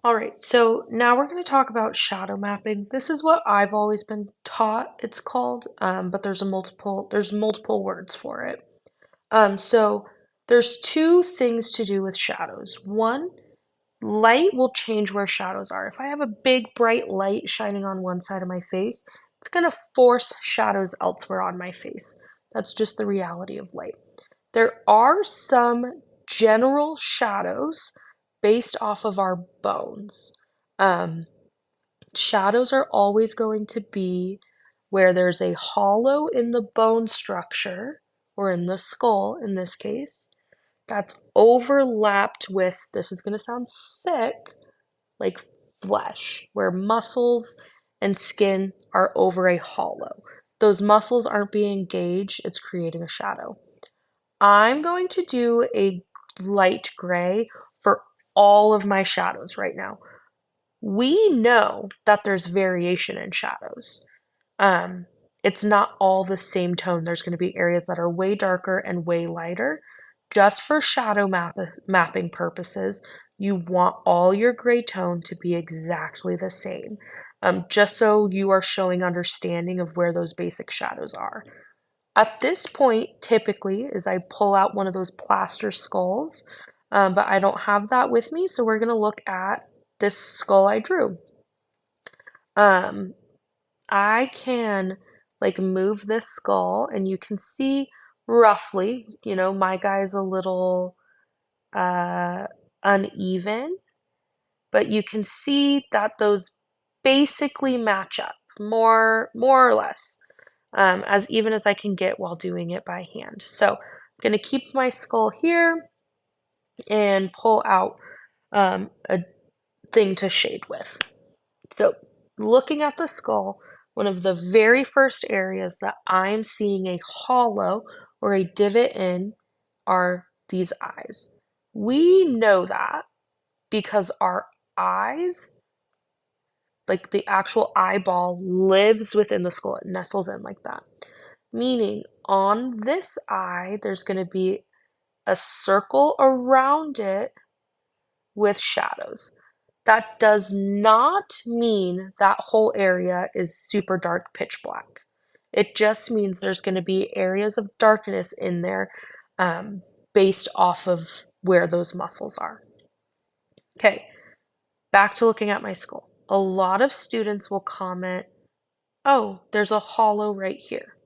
All right, so now we're going to talk about shadow mapping. This is what I've always been taught it's called, but there's multiple words for it. So there's two things to do with shadows. One, light will change where shadows are. If I have a big bright light shining on one side of my face, it's going to force shadows elsewhere on my face. That's just the reality of light. There are some general shadows based off of our bones. Um, Shadows are always going to be where there's a hollow in the bone structure, or in the skull in this case, that's overlapped with, this is going to sound sick, like flesh, where muscles and skin are over a hollow. Those muscles aren't being engaged, it's creating a shadow. I'm going to do a light gray for all of my shadows right now. We know that there's variation in shadows. Um, it's not all the same tone. There's going to be areas that are way darker and way lighter. Just for mapping purposes, you want all your gray tone to be exactly the same, just so you are showing understanding of where those basic shadows are. At this point, typically, is I pull out one of those plaster skulls, but I don't have that with me, so we're going to look at this skull I drew. Um, I can like move this skull and you can see roughly, my guy's a little uh, uneven, but you can see that those basically match up more or less, as even as I can get while doing it by hand. So I'm going to keep my skull here and pull out a thing to shade with. So looking at the skull, one of the very first areas that I'm seeing a hollow or a divot in are these eyes. We know that because our eyes, like the actual eyeball, lives within the skull. It nestles in like that. Meaning on this eye, there's going to be a circle around it with shadows. That does not mean that whole area is super dark, pitch black. It just means there's going to be areas of darkness in there, based off of where those muscles are. Okay, back to looking at my skull. A lot of students will comment, oh, there's a hollow right here.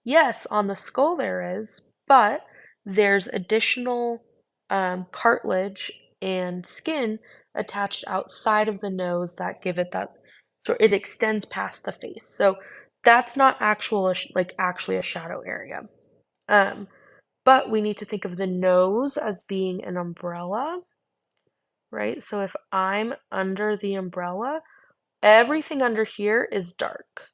Yes, on the skull there is, but there's additional cartilage and skin attached outside of the nose that give it that, so it extends past the face. So that's not actually a shadow area. Um, but we need to think of the nose as being an umbrella, right? So if I'm under the umbrella, everything under here is dark.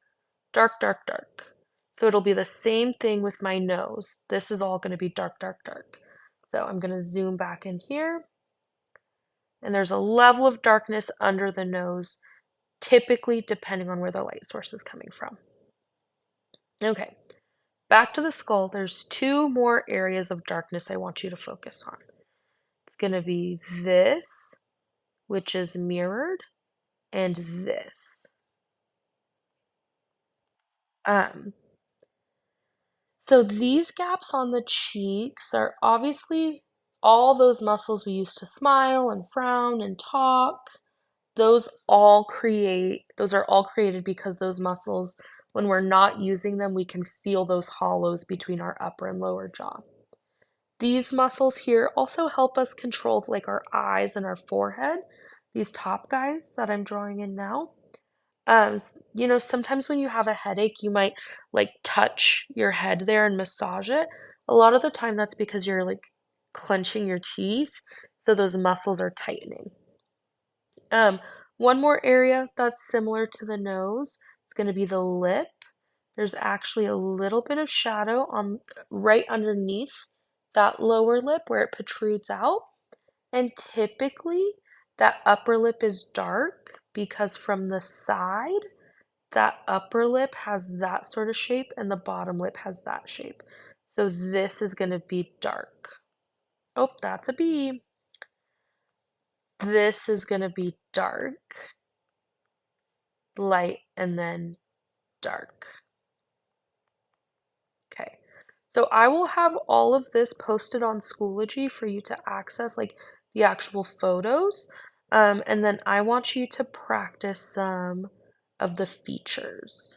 Dark, dark, dark. So it'll be the same thing with my nose. This is all going to be dark, dark, dark. So I'm going to zoom back in here. And there's a level of darkness under the nose, typically depending on where the light source is coming from. Okay, back to the skull. There's two more areas of darkness I want you to focus on. It's going to be this, which is mirrored, and this. Um, So these gaps on the cheeks are obviously all those muscles we use to smile and frown and talk. Those are all created because those muscles, when we're not using them, we can feel those hollows between our upper and lower jaw. These muscles here also help us control like our eyes and our forehead, these top guys that I'm drawing in now. Sometimes when you have a headache, you might like touch your head there and massage it. A lot of the time, that's because you're like clenching your teeth, so those muscles are tightening. Um, One more area that's similar to the nose is going to be the lip. There's actually a little bit of shadow on right underneath that lower lip where it protrudes out. And typically, that upper lip is dark because from the side, that upper lip has that sort of shape and the bottom lip has that shape. So this is going to be dark. Oh, that's a bee. this is going to be dark, light, and then dark. Okay. So I will have all of this posted on Schoology for you to access, like the actual photos. And then I want you to practice some of the features.